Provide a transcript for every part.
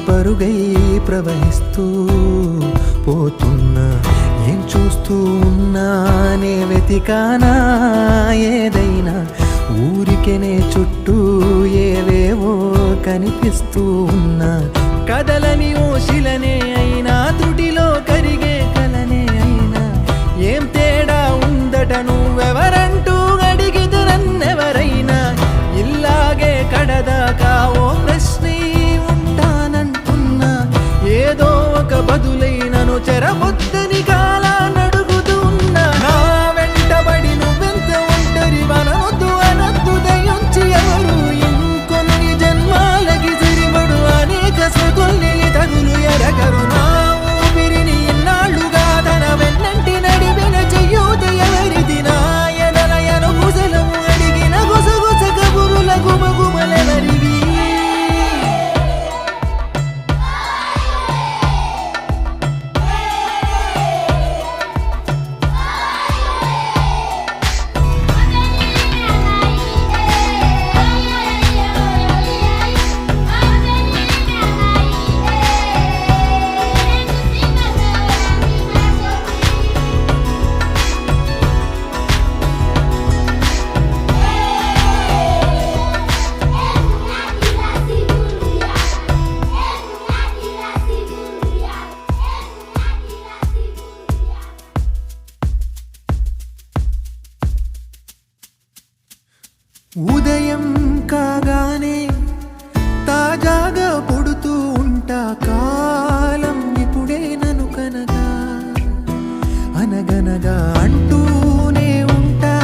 పరుగై ప్రవహిస్తూ పోతున్నా. ఏం చూస్తూ ఉన్నానే వెతికానా ఏదైనా, ఊరికెనే చుట్టూ ఏవేవో కనిపిస్తూ ఉన్నా. కదలని ఓశిలనే అయినా, తుటిలో కరిగే కలనే అయినా, ఏం తేడా ఉందట నువ్వెవరంటూ అడిగితే నన్నెవరైనా. ఇల్లాగే కడదాకా ఓ ప్రశ్నే ఉంటానంటున్నా. ఏదో ఒక బదులైనను చెరబొద్దని కాలానడుగుతూ ఉన్నా. నా వెంటబడి నువ్వెంత ఒంటరి వనవద్దు అనద్దు దయించి ఎవరు. ఇంకొన్ని జన్మాలకి సరిపడు అనేక స్మృతుల్ని తగులు ఎరగరు. నా ఊపిరిని ఇన్నాళ్ళుగా తన వెన్నంటి నడిపిన చెయ్యూత ఎవరిది. నా ఎదలయను గుసలము అడిగిన గుసగుస కబురుల గుమగుమలెవరివి. ఉదయం కాగానే తాజాగా పుడుతూ ఉంటా. కాలం ఇప్పుడే నన్ను కనగా అనగనగా అంటూనే ఉంటా.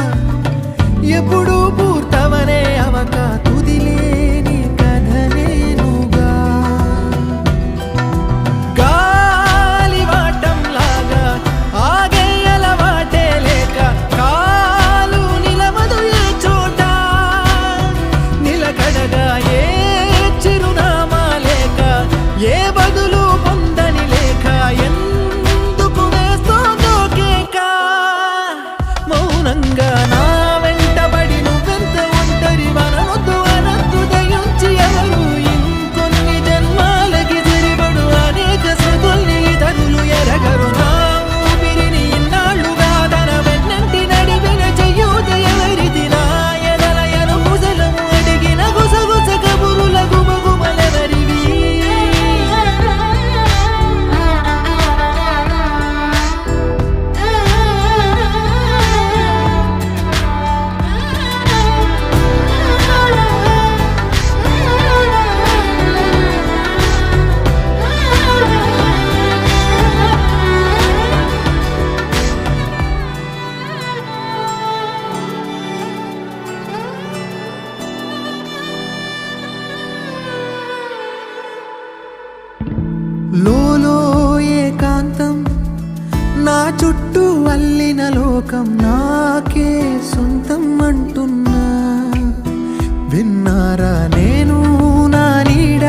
ఎప్పుడూ పూర్తవనే అవక తుదిలేని కథనేనుగా. గాలివాటంలాగా ఆగే అలవాటే లేక కాలు నిలవదు ఏ చోట. నిలకడగా ఏ చిరునామా లేక, ఏ బదులు పొందని లేక, ఎందుకు వేస్తోందో కేక. మౌనంగా నా వెంటబడి నువ్వెంత ఒంటరి వనవద్దు అనద్దు దయించి ఎవరు. ఇంకొన్ని జన్మాలకి సరిపడు అనేక స్మృతుల్ని తగులు ఎరగరు. నా ఊపిరిని ఇన్నాళ్ళుగా తన వెన్నంటి నడిపిన చెయ్యూత ఎవరిది. నా ఎదలయను గుసలము అడిగిన గుసగుస కబురుల గుమగుమలెవరివి. లోలో ఏకాంతం, నా చుట్టూ అల్లిన లోకం నాకే సొంతం అంటున్నా. విన్నారా నేను నా నీడ,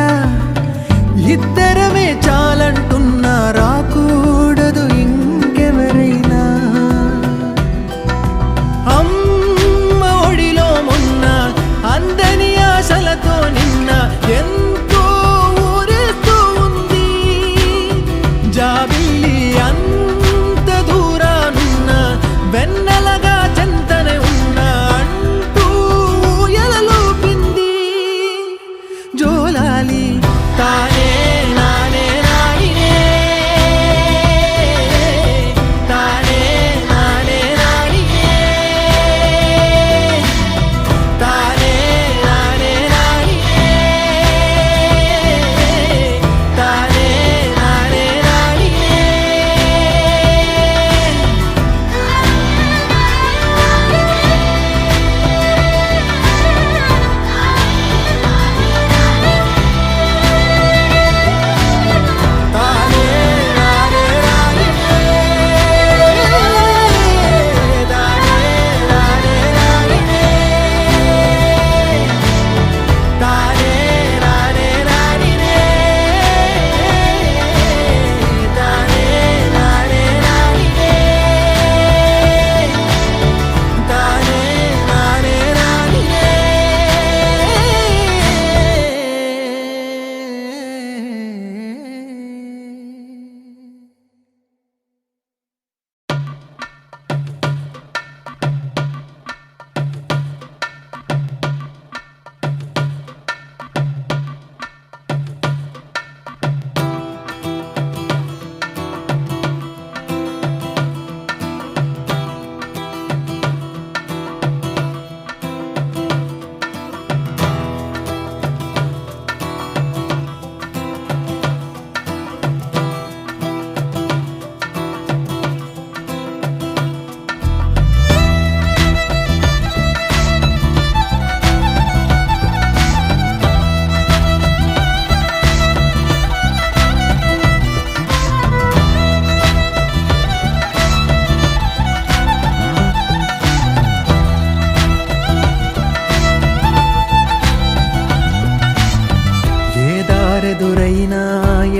ఇద్దరమే చాలంటున్నా. రాకూడదు ఇంకెవరైనా. అమ్మ ఒడిలో మొన్న అందని ఆశలతో నిన్న ఎంతో ఊరేస్తూ ఉంది. జాబిల్లి అంత దూరానున్న వెన్నెలగా చెంతనే ఉన్న అంటూ ఊయలలోపింది.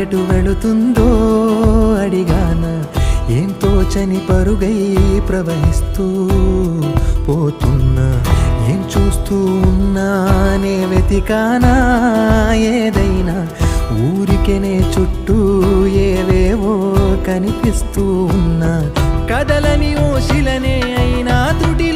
ఎటు వెళుతుందో అడిగాన, ఏం తోచని పరుగై ప్రవహిస్తూ పోతున్నా. ఏం చూస్తూ ఉన్నానే వెతికానా ఏదైనా, ఊరికెనే చుట్టూ ఏవేవో కనిపిస్తూ ఉన్నా. కదలని ఓ శిలనే అయినా త్రుటి